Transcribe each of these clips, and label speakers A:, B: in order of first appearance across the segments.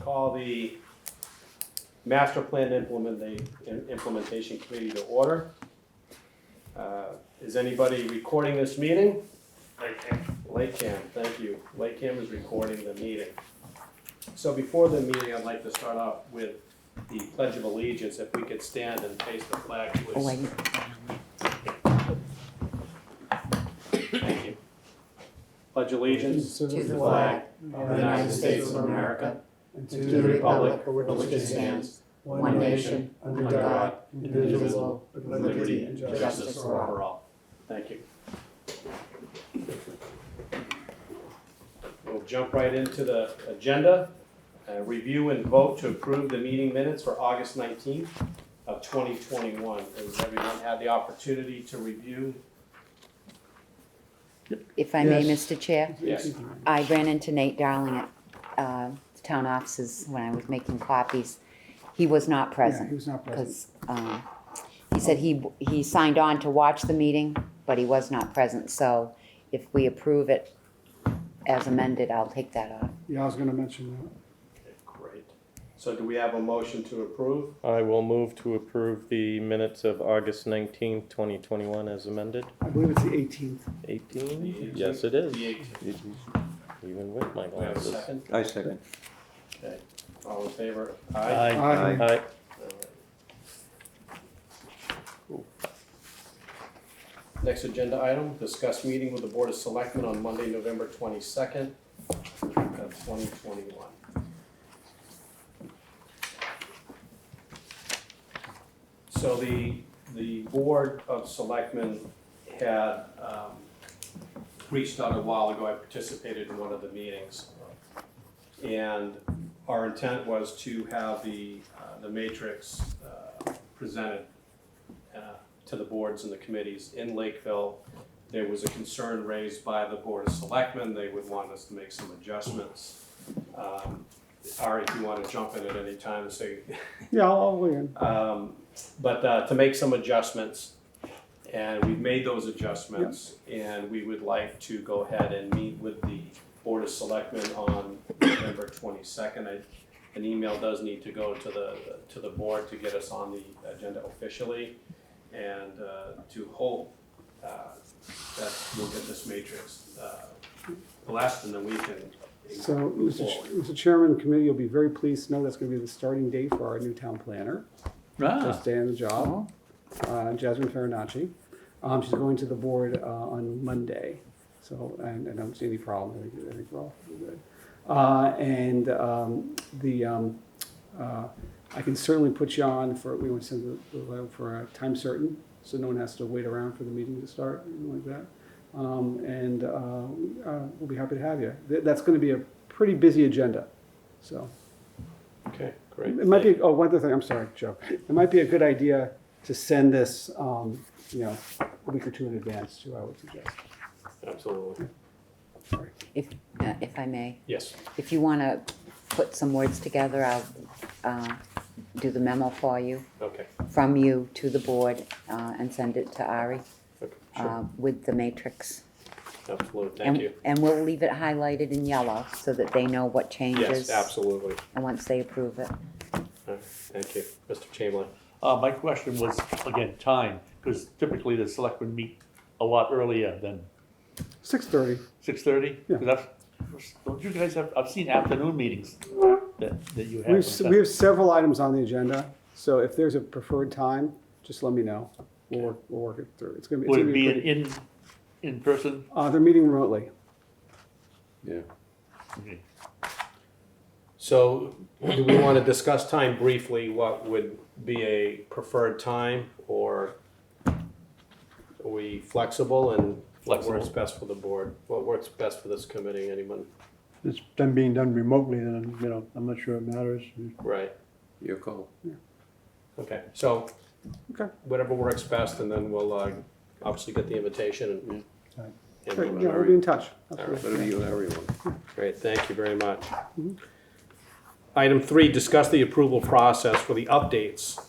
A: call the Master Plan Implementation Committee to order. Is anybody recording this meeting? LakeCAM, thank you. LakeCAM is recording the meeting. So before the meeting, I'd like to start off with the Pledge of Allegiance. If we could stand and face the flag, please.
B: Oh, I
A: Thank you. Pledge allegiance
B: to the flag
A: of the United States of America
B: and
A: to the republic for which it stands, one nation, under God, indivisible, with liberty and justice for all. Thank you. We'll jump right into the agenda. Review and vote to approve the meeting minutes for August 19th of 2021. Has everyone had the opportunity to review?
B: If I may,
C: Yes.
B: Mr. Chair,
A: Yes.
B: I ran into Nate Darling at the town offices when I was making copies. He was not present.
C: Yeah, he was not present.
B: Because he said he signed on to watch the meeting, but he was not present. So if we approve it as amended, I'll take that off.
C: Yeah, I was gonna mention that.
A: Okay, great. So do we have a motion to approve?
D: I will move to approve the minutes of August 19th, 2021 as amended.
C: I believe it's the 18th.
D: 18? Yes, it is.
A: The 18th.
D: Even with my
A: Do we have a
D: glasses.
A: second?
E: I second.
A: Okay. All in favor?
D: Aye.
C: Aye.
D: Aye.
A: All right. Next agenda item, discuss meeting with the Board of Selectmen on Monday, November 22nd of 2021. So the Board of Selectmen had reached out a while ago. I participated in one of the meetings. And our intent was to have the matrix presented to the boards and the committees in Lakeville. There was a concern raised by the Board of Selectmen. They would want us to make some adjustments. Ari, if you want to jump in at any time and say,
C: Yeah, I'll weigh in.
A: but to make some adjustments, and we've made those adjustments, and we would like to go ahead and meet with the Board of Selectmen on November 22nd. An email does need to go to the board to get us on the agenda officially, and to hope that we'll get this matrix blessed, and then we can
C: So,
A: move forward.
C: Mr. Chairman, the committee will be very pleased to know that's gonna be the starting date for our new town planner. First day on the job, Jasmine Farinacci. She's going to the board on Monday, so, and I don't see any problem. I think we're all good. I can certainly put you on for, we want to send the letter for a time certain, so no one has to wait around for the meeting to start, anything like that. We'll be happy to have you. That's going to be a pretty busy agenda, so.
A: Okay, great.
C: It might be, oh, one other thing, I'm sorry, Joe. It might be a good idea to send this, a week or two in advance too, I would suggest.
A: Absolutely.
C: Sorry.
B: If I may,
A: Yes.
B: if you want to put some words together, I'll do the memo for you,
A: Okay.
B: from you to the board, and send it to Ari
A: Okay. Sure.
B: with the matrix.
A: Absolutely. Thank you.
B: And we'll leave it highlighted in yellow so that they know what changes.
A: Yes, absolutely.
B: And once they approve it.
A: All right, thank you, Mr. Chamberlain.
F: My question was, again, time, because typically the selectmen meet a lot earlier than
C: 6:30.
F: 6:30?
C: Yeah.
F: Don't you guys have, I've seen afternoon meetings that you have.
C: We have several items on the agenda, so if there's a preferred time, just let me know. We'll work it through. It's gonna be.
F: Would it be in person?
C: They're meeting remotely.
E: Yeah.
F: Okay.
A: So, do we want to discuss time briefly? What would be a preferred time, or are we flexible and what
F: Flexible.
A: works best for the board? What works best for this committee, anyone?
G: It's done being done remotely, then, I'm not sure it matters.
A: Right,
E: Your call.
A: okay, so
C: Okay.
A: whatever works best, and then we'll obviously get the invitation and.
G: Right.
A: and
C: Great,
A: we'll-
C: yeah, we'll be in touch.
A: All right.
E: Whatever you and everyone.
A: Great, thank you very much. Item 3, discuss the approval process for the updates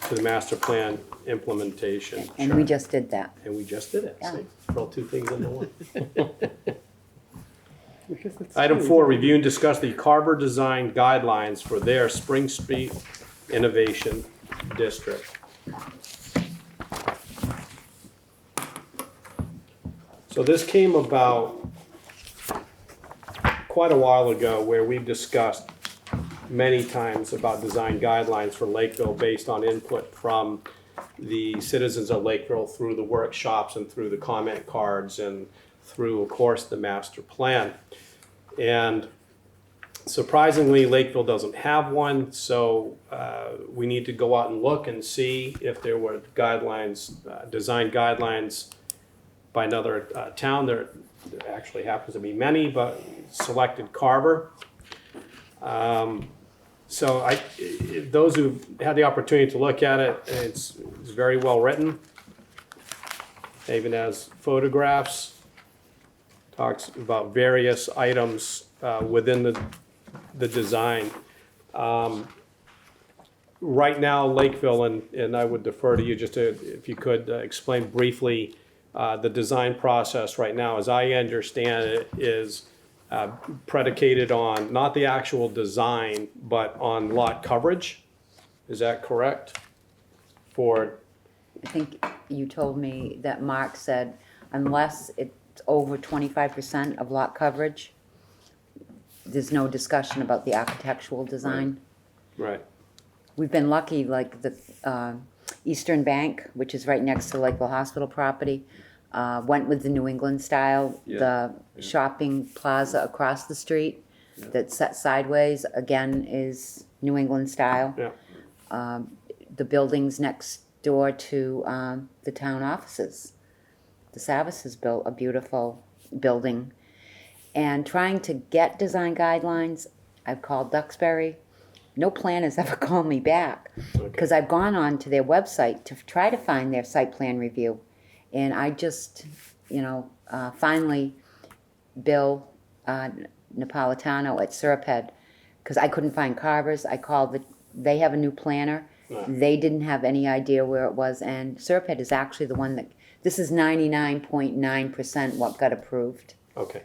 A: to the master plan implementation.
B: And we
A: chart.
B: just did that.
A: And we just did it,
B: Yeah.
A: see, throw two things into one.
C: I guess that's
A: Item
C: true.
A: 4, review and discuss the Carver design guidelines for their Spring Street Innovation District. So this came about quite a while ago, where we've discussed many times about design guidelines for Lakeville based on input from the citizens of Lakeville through the workshops and through the comment cards and through, of course, the master plan. And surprisingly, Lakeville doesn't have one, so we need to go out and look and see if there were guidelines, design guidelines by another town. There actually happens to be many, but selected Carver. So those who had the opportunity to look at it, it's very well written. It even has photographs, talks about various items within the design. Right now, Lakeville, and I would defer to you just to, if you could explain briefly the design process right now, as I understand it, is predicated on not the actual design, but on lot coverage. Is that correct? For,
B: I think you told me that Mark said unless it's over 25% of lot coverage, there's no discussion about the architectural design.
A: right,
B: We've been lucky, like the Eastern Bank, which is right next to Lakeville Hospital property, went with the New England style. The shopping plaza across the street that's set sideways, again, is New England style.
A: yeah,
B: The buildings next door to the town offices. The Savises built a beautiful building. And trying to get design guidelines, I've called Duxbury. No planners ever called me back, because I've gone on to their website to try to find their site plan review. And I just, finally, Bill Napolitano at Serped, because I couldn't find Carver's, I called they have a new planner. They didn't have any idea where it was, and Serped is actually the one this is 99.9% what got approved.
A: okay,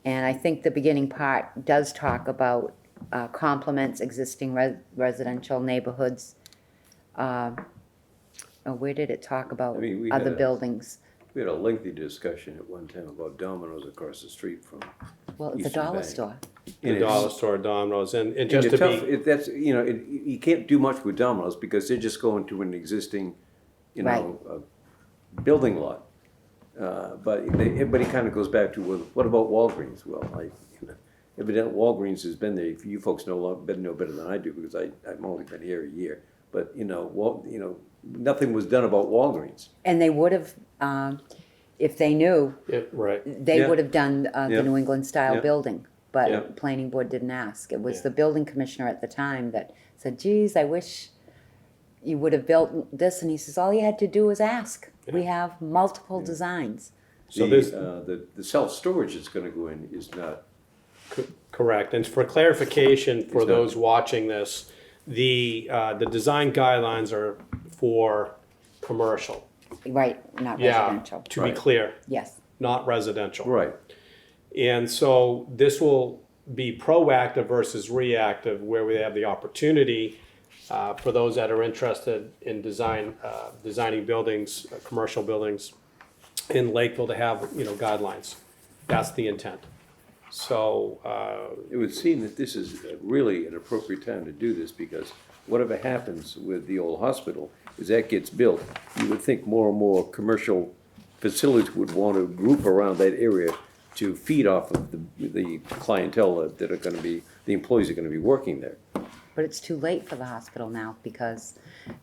B: And I think the beginning part does talk about complements existing residential neighborhoods. Where did it talk about
E: I mean, we
B: other
E: had
B: buildings?
E: We had a lengthy discussion at one time about Domino's across the street from.
B: Well, it's a
E: Eastern
B: dollar
E: Bank.
B: store.
A: the dollar store, Domino's, and
E: And
A: just
E: it's
A: to
E: tough,
A: be,
E: that's, you can't do much with Domino's because they're just going to an existing, building lot. But everybody kind of goes back to, well, what about Walgreens? Well, evidently Walgreens has been there, you folks know better than I do, because I've only been here a year. But, nothing was done about Walgreens.
B: And they would have, if they knew,
A: right,
B: they
E: Yeah.
B: would have done the
E: Yeah.
B: New England style
E: Yeah.
B: building.
E: Yeah.
B: But planning board didn't ask. It was
A: Yeah.
B: the building commissioner at the time that said, geez, I wish you would have built this. And he says, all you had to do was ask. We have multiple designs.
A: so this,
E: The self-storage that's gonna go in is not,
A: correct, and for clarification for
E: It's not-
A: those watching this, the design guidelines are for commercial.
B: Right, not
A: Yeah,
B: residential.
A: to be
E: Right.
A: clear,
B: Yes.
A: not residential.
E: right,
A: And so this will be proactive versus reactive, where we have the opportunity for those that are interested in designing buildings, commercial buildings in Lakeville to have, guidelines. That's the intent. So,
E: it would seem that this is really an appropriate time to do this, because whatever happens with the old hospital, as that gets built, you would think more and more commercial facilities would want to group around that area to feed off of the clientele that are gonna be, the employees are gonna be working there.
B: But it's too late for the hospital now because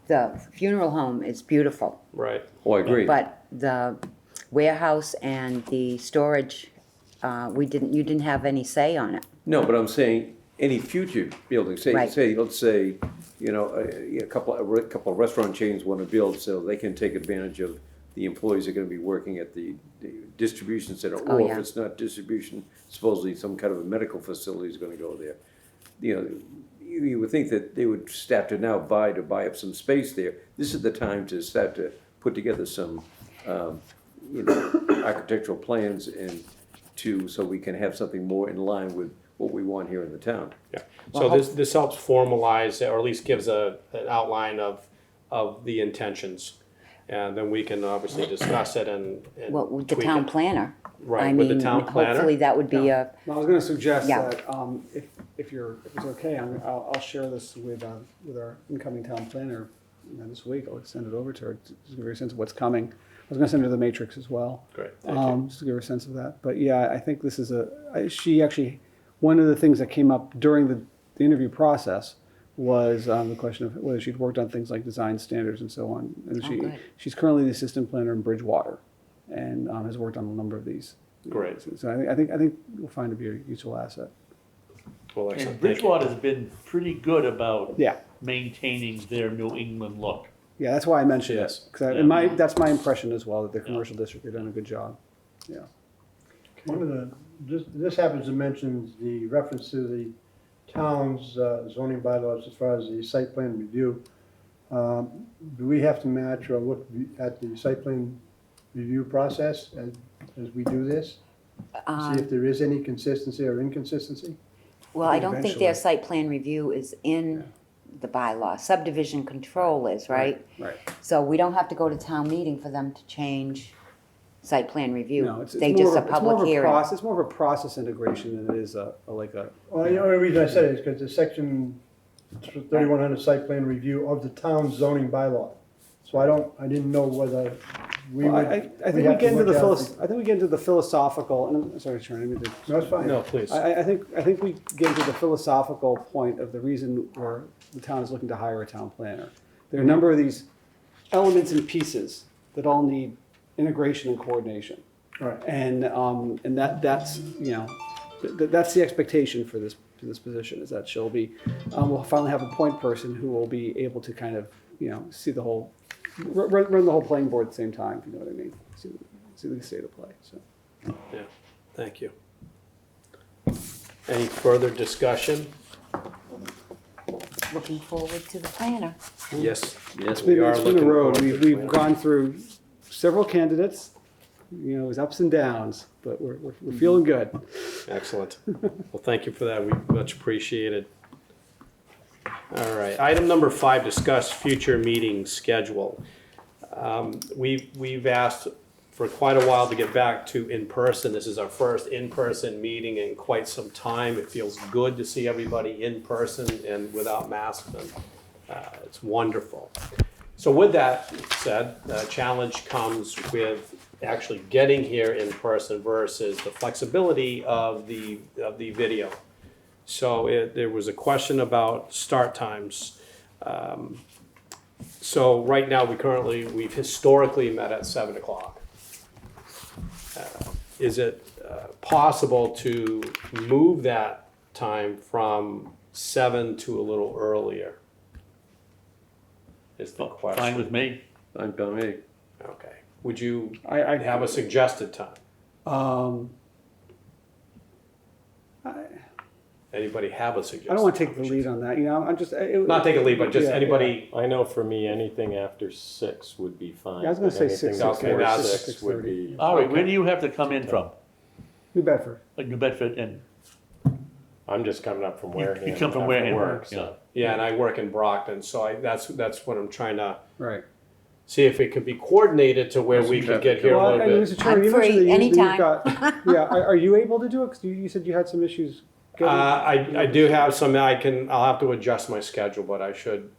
B: the funeral home is beautiful.
A: right,
E: Oh, I agree.
B: But the warehouse and the storage, you didn't have any say on it.
E: No, but I'm saying any future building,
B: Right.
E: let's say, a couple of restaurant chains wanna build so they can take advantage of the employees that are gonna be working at the distribution center,
B: Oh,
E: or if
B: yeah.
E: it's not distribution, supposedly some kind of a medical facility is gonna go there. You would think that they would start to now buy up some space there. This is the time to start to put together some, architectural plans and so we can have something more in line with what we want here in the town.
A: Yeah, so this helps formalize, or at least gives an outline of the intentions. And then we can obviously discuss it and
B: Well, with the
A: tweak
B: town
A: it.
B: planner.
A: Right,
B: I
A: with the
B: mean,
A: town planner.
B: hopefully that would be a,
C: Well, I was gonna suggest
B: Yeah.
C: that, if it's okay, I'll share this with our incoming town planner, this week. I'll send it over to her, to give her a sense of what's coming. I was gonna send her the matrix as well.
A: Great, thank you.
C: Just to give her a sense of that. But yeah, I think this is she actually, one of the things that came up during the interview process was the question of whether she'd worked on things like design standards and so on. And
B: good.
C: she's currently the assistant planner in Bridgewater, and has worked on a number of these.
A: Great.
C: So I think you'll find it to be a useful asset.
A: Well,
F: And
A: excellent, thank you.
F: Bridgewater's been pretty good about
C: Yeah,
F: maintaining their New England look.
C: yeah, that's why I mentioned it.
A: Yes.
C: Because that's my impression as well, that the commercial district have done a good job. Yeah.
G: One of the, this happens to mention the reference to the town's zoning bylaws as far as the site plan review. Do we have to match or look at the site plan review process as we do this? See if there is any consistency or inconsistency?
B: well, I don't think their
C: Eventually.
B: site plan review is in the bylaw. Subdivision control is, right?
C: Right.
B: So we don't have to go to town meeting for them to change site plan review.
C: No, it's
B: They
C: more
B: just
C: of
B: a
C: it's more
B: public
C: of a
B: hearing.
C: process. It's more of a process integration than it is like a.
G: Well, the only reason I said it is because the section 3100 site plan review of the town's zoning bylaw. So I didn't know whether we
C: Well,
G: would.
C: I think we
G: have to
C: get into
G: look
C: the
G: at
C: I think we get into the philosophical. And I'm sorry, Sharon. I didn't mean to.
G: No, it's fine.
A: No, please.
C: I think we get into the philosophical point of the reason where the town is looking to hire a town planner. There are a number of these elements and pieces that all need integration and coordination.
G: Right.
C: And that's that's the expectation for this position, is that she'll be we'll finally have a point person who will be able to kind of see the whole run the whole playing board at the same time, if you know what I mean. See the state of play. So
A: Yeah, thank you. Any further discussion?
B: Looking forward to the planner.
A: Yes,
E: Yes,
C: it's
E: we
C: been
E: are
C: a
E: looking
C: road.
E: forward to
C: We've
E: it.
C: gone through several candidates. It was ups and downs, but we're feeling good.
A: excellent. Well, thank you for that, we much appreciated. All right, item number 5, discuss future meeting schedule. We've asked for quite a while to get back to in-person. This is our first in-person meeting in quite some time. It feels good to see everybody in person and without masks, and it's wonderful. So with that said, the challenge comes with actually getting here in person versus the flexibility of the video. So there was a question about start times. So right now, we've historically met at 7 o'clock. Is it possible to move that time from 7 to a little earlier? Is the question.
F: Fine with me.
E: I'm by me.
A: Okay. Would you
C: I
A: have a suggested time? Anybody have a suggestion?
C: I don't want to take the lead on that. I'm just
A: Not take a lead, but just
C: Yeah,
A: anybody.
D: I know for me, anything after 6 would be fine.
C: Yeah, I was gonna say
D: Anything
C: 6,
D: before
A: 6:30.
D: 6 would be.
F: All right, where do you have to come in from?
C: New Bedford.
F: Like New Bedford and,
D: I'm just coming up from Wareham.
F: you come from
D: after
F: Wareham,
D: work,
F: yeah.
D: so.
A: Yeah, and I work in Brockton, so that's what I'm trying to
C: Right.
A: see if it could be coordinated to where we could get here a
C: Well,
A: little
C: and
A: bit.
C: Mr. Chairman,
B: I'm
C: you mentioned
B: free
C: that you've
B: anytime.
C: got. Yeah, are you able to do it? 'Cause you said you had some issues.
A: I do have some. I'll have to adjust my schedule, but I should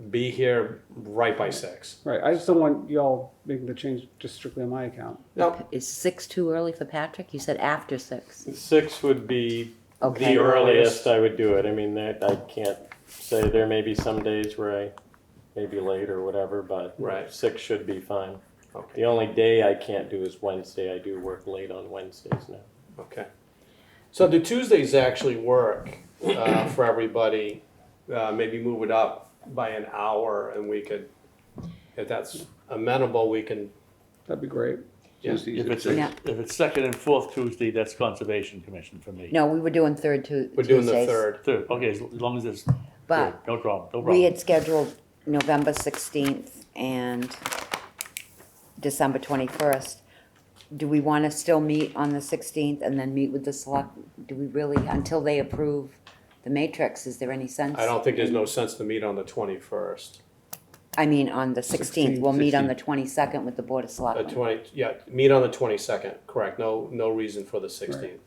A: be here right by 6.
C: Right. I just don't want y'all making the change just strictly on my account.
A: Nope.
B: Is 6 too early for Patrick? You said after 6.
D: 6 would be
B: Okay.
D: the earliest I would do it. I mean, I can't say, there may be some days where I may be late or whatever, but
A: Right.
D: 6 should be fine.
A: Okay.
D: The only day I can't do is Wednesday. I do work late on Wednesdays now.
A: Okay. So do Tuesdays actually work for everybody? Maybe move it up by an hour, and we could, if that's amenable, we can.
C: That'd be great.
A: Yeah.
E: Tuesdays
F: If
E: at
F: it's,
E: 6.
B: Yeah.
F: if it's second and fourth Tuesday, that's Conservation Commission for me.
B: No, we were doing third Tuesdays.
A: We're doing the 3rd.
F: Third, okay, as long as it's
B: But
F: third, no problem, no
B: we
F: problem.
B: had scheduled November 16th and December 21st. do we wanna still meet on the 16th and then meet with the do we really, until they approve the matrix, is there any sense?
A: I don't think there's no sense to meet on the 21st.
B: I mean, on the 16th, we'll meet on the
E: 16th.
B: 22nd with the Board of
A: The
B: Selectmen.
A: meet on the 22nd, correct, no reason for the 16th.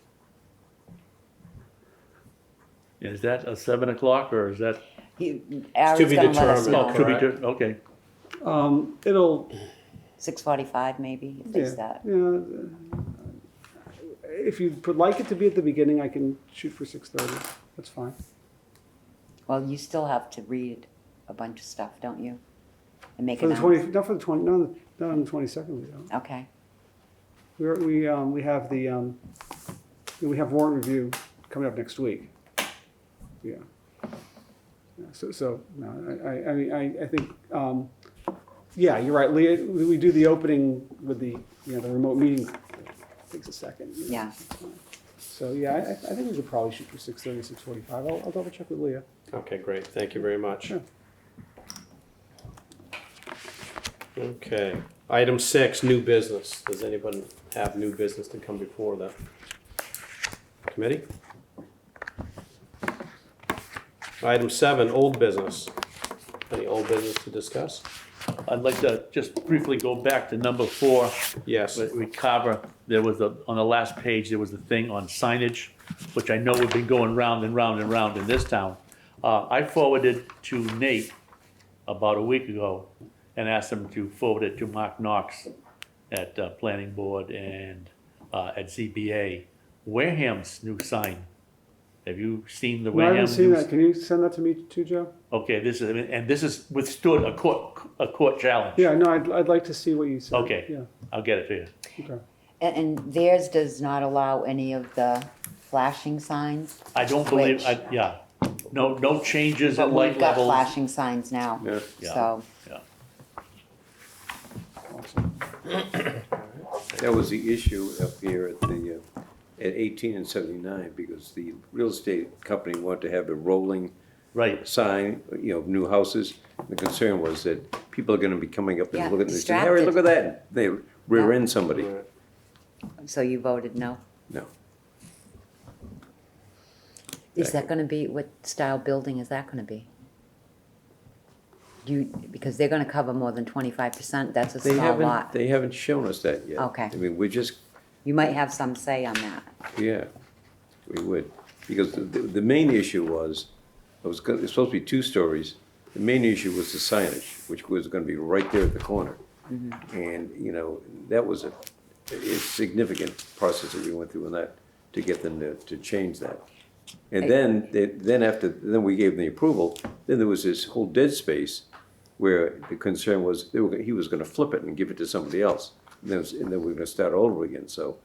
F: Is that a 7 o'clock or is that?
B: Aaron's
A: to be
B: gonna let us
A: determined,
B: know.
F: To be,
A: correct.
F: okay.
C: It'll,
B: 6:45 maybe, if they
C: yeah,
B: start.
C: yeah. If you would like it to be at the beginning, I can shoot for 6:30. That's fine.
B: Well, you still have to read a bunch of stuff, don't you? And make
C: For the
B: it
C: 20, not for the 20, no, not on the 22nd, we don't.
B: Okay,
C: We have the, we have warrant review coming up next week. Yeah. Yeah, so, no, I mean, I think, yeah, you're right, Leah, we do the opening with the, the remote meeting, takes a second.
B: yeah.
C: So, yeah, I think we could probably shoot for 6:30, 6:45. I'll double check with Leah.
A: Okay, great, thank you very much.
C: Sure.
A: Okay, item 6, new business. Does anyone have new business to come before the committee? Item 7, old business. Any old business to discuss?
F: I'd like to just briefly go back to number 4.
A: Yes.
F: With Carver, there was on the last page, there was a thing on signage, which I know we've been going round and round and round in this town. I forwarded to Nate about a week ago and asked him to forward it to Mark Knox at Planning Board and at ZBA. Wareham's new sign. Have you seen the
C: No, I
F: Wareham?
C: haven't seen
F: new-
C: that. Can you send that to me too, Joe?
F: Okay, this is withstood a court challenge.
C: Yeah, no, I'd like to see what you said.
F: Okay.
C: Yeah,
F: I'll get it to you.
C: okay.
B: And theirs does not allow any of the flashing signs,
F: I don't believe,
B: Which-
F: yeah, no changes
B: but
F: in light
B: we've got
F: levels.
B: flashing signs now,
E: Yeah.
F: Yeah.
B: so.
F: Yeah.
C: Awesome.
E: That was the issue up here at 18 and 79, because the real estate company wanted to have a rolling
F: Right,
E: sign, new houses. The concern was that people are gonna be coming up
B: Yeah,
E: and looking at this, and, Harry, look at that, they rear end somebody.
B: So you voted no?
E: No.
B: Is that gonna be, what style building is that gonna be? Because they're gonna cover more than 25%, that's a
E: They
B: small
E: haven't,
B: lot.
E: they haven't shown us that yet.
B: Okay.
E: I mean, we're just,
B: You might have some say on that.
E: yeah, we would. Because the main issue was, it was supposed to be 2 stories. The main issue was the signage, which was gonna be right there at the corner. And, that was a significant process that we went through on that, to get them to change that. And then we gave them the approval, then there was this whole dead space where the concern was, he was gonna flip it and give it to somebody else. And then we're gonna start all over again, so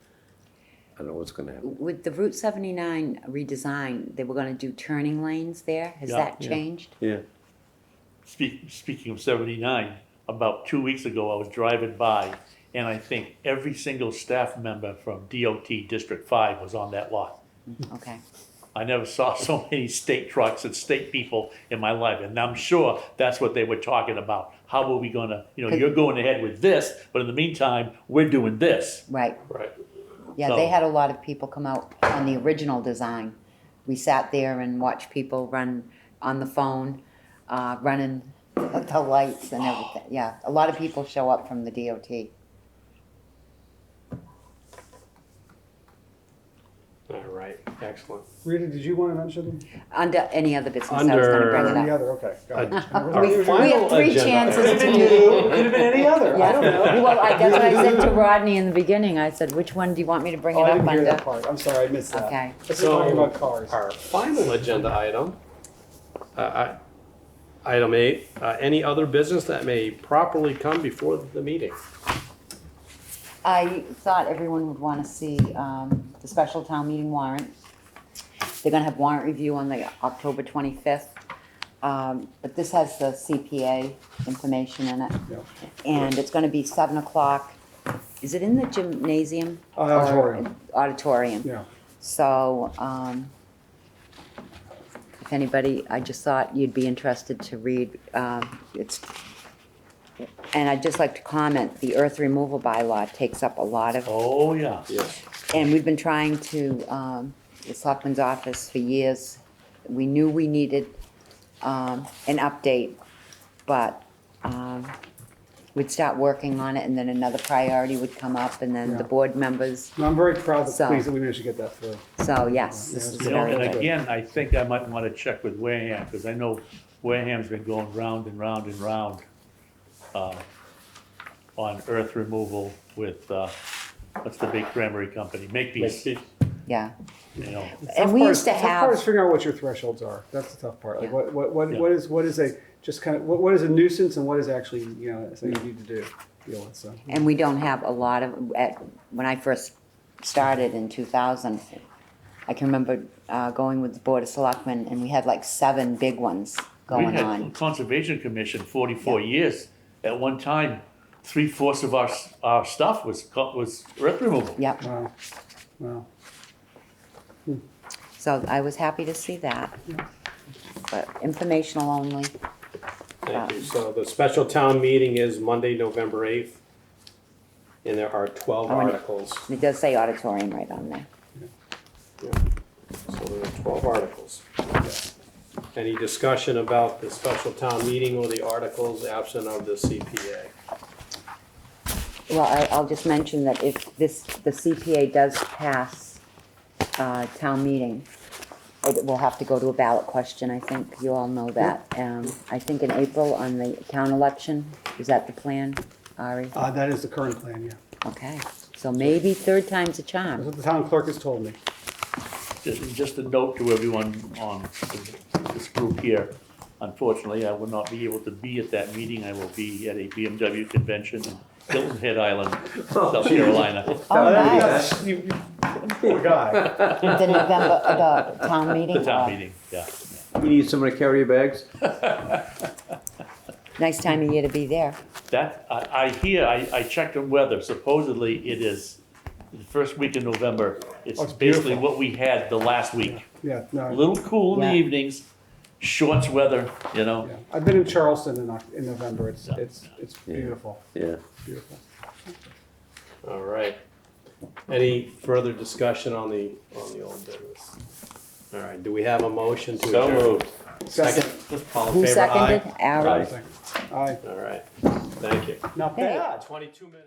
E: I don't know what's gonna happen.
B: With the Route 79 redesign, they were gonna do turning lanes there, has
F: Yeah.
B: that
E: Yeah.
B: changed?
E: Yeah,
F: speaking of 79, about 2 weeks ago, I was driving by, and I think every single staff member from DOT District 5 was on that lot.
B: Okay,
F: I never saw so many state trucks and state people in my life, and I'm sure that's what they were talking about. How are we gonna, you're going ahead with this, but in the meantime, we're doing this.
B: right.
A: Right.
B: Yeah, they
F: So-
B: had a lot of people come out on the original design. We sat there and watched people run on the phone, running the lights and everything. Yeah, a lot of people show up from the DOT.
A: All right, excellent.
C: Rita, did you want to mention?
B: Under any other business, I was gonna bring
C: Any
B: it up.
C: other, okay. got it.
A: Our
B: We
A: final
B: have 3
A: agenda
B: chances
A: item.
B: to do.
C: Could have been any other, I don't know.
B: Well, that's what I said to Rodney in the beginning. I said, which one do you want me to bring it
C: Oh, I
B: up
C: didn't hear that
B: under?
C: part. I'm sorry, I missed that.
B: Okay.
C: Let's be talking about cars.
A: Our final agenda item, item 8, any other business that may properly come before the meeting?
B: I thought everyone would want to see the special town meeting warrant. They're gonna have warrant review on the October 25th. But this has the CPA information in it.
C: Yeah.
B: And it's gonna be 7 o'clock. Is it in the gymnasium? or
C: Auditorium.
B: Auditorium.
C: Yeah.
B: So, if anybody, I just thought you'd be interested to read, it's And I'd just like to comment, the earth removal bylaw takes up a lot of,
F: Oh, yeah.
E: Yes.
B: and we've been trying to, the selectman's office for years. We knew we needed, an update, but, we'd start working on it and then another priority would come up and then the
C: Yeah.
B: board members,
C: No, I'm very proud,
B: So-
C: pleased that we managed to get that through.
B: so yes, this is
F: You know,
B: very
F: and
B: good.
F: again, I think I might wanna check with Wareham, because I know Wareham's been going round and round and round, on earth removal with, what's the big cranberry company, Makepeace,
B: Yeah,
F: you know.
B: and we used to
C: The tough part is
B: have,
C: figuring out what your thresholds are. That's the tough part. Like
B: Yeah.
F: Yeah.
C: what is a, just kind of, what is a nuisance and what is actually, you know, something you need to deal with, so.
B: and we don't have a lot of, when I first started in 2000, I can remember going with the Board of Selectmen, and we had like 7 big ones
F: We
B: going
F: had
B: on.
F: Conservation Commission 44 years. At one time, 3/4 of our stuff was earth removal.
B: Yep,
C: Wow, wow.
B: so I was happy to see that. But informational only.
A: Thank you. So the special town meeting is Monday, November 8th. And there are 12
B: Oh, and-
A: articles.
B: It does say auditorium right on there.
A: So there are 12 articles. Any discussion about the special town meeting or the articles absent of the CPA?
B: Well, I'll just mention that if the CPA does pass town meeting, it will have to go to a ballot question, I think. You all know that. I think in April on the town election, is that the plan, Ari?
C: That is the current plan, yeah.
B: Okay, so maybe third time's a
C: That's
B: charm.
C: what the town clerk has told me.
F: Just a note to everyone on this group here. Unfortunately, I will not be able to be at that meeting. I will be at a BMW convention in Hilton Head Island, South Carolina.
B: Oh, nice.
G: Poor guy.
B: The November, the town meeting?
F: The town meeting, yeah.
E: You need someone to carry your bags?
B: Nice time of year to be there.
F: That, I hear, I checked on weather. Supposedly it is the first week in November. It's
C: Oh, it's
F: basically
C: beautiful.
F: what we had the last week.
C: Yeah,
F: A
C: no,
F: little cool in the
B: Yeah.
F: evenings, shorts weather, you know.
C: yeah. I've been in Charleston in November. It's
E: Yeah.
C: beautiful,
E: Yeah.
C: beautiful.
A: All right. Any further discussion on the old business? All right, do we have a motion to
D: So
A: adjourn?
D: moved.
A: Second. All in
B: Who
A: favor?
B: seconded?
A: Aye.
B: Aaron?
E: Aye.
C: Aye,
A: All right, thank you.
C: not
B: Hey.
C: bad.
A: 22 minutes.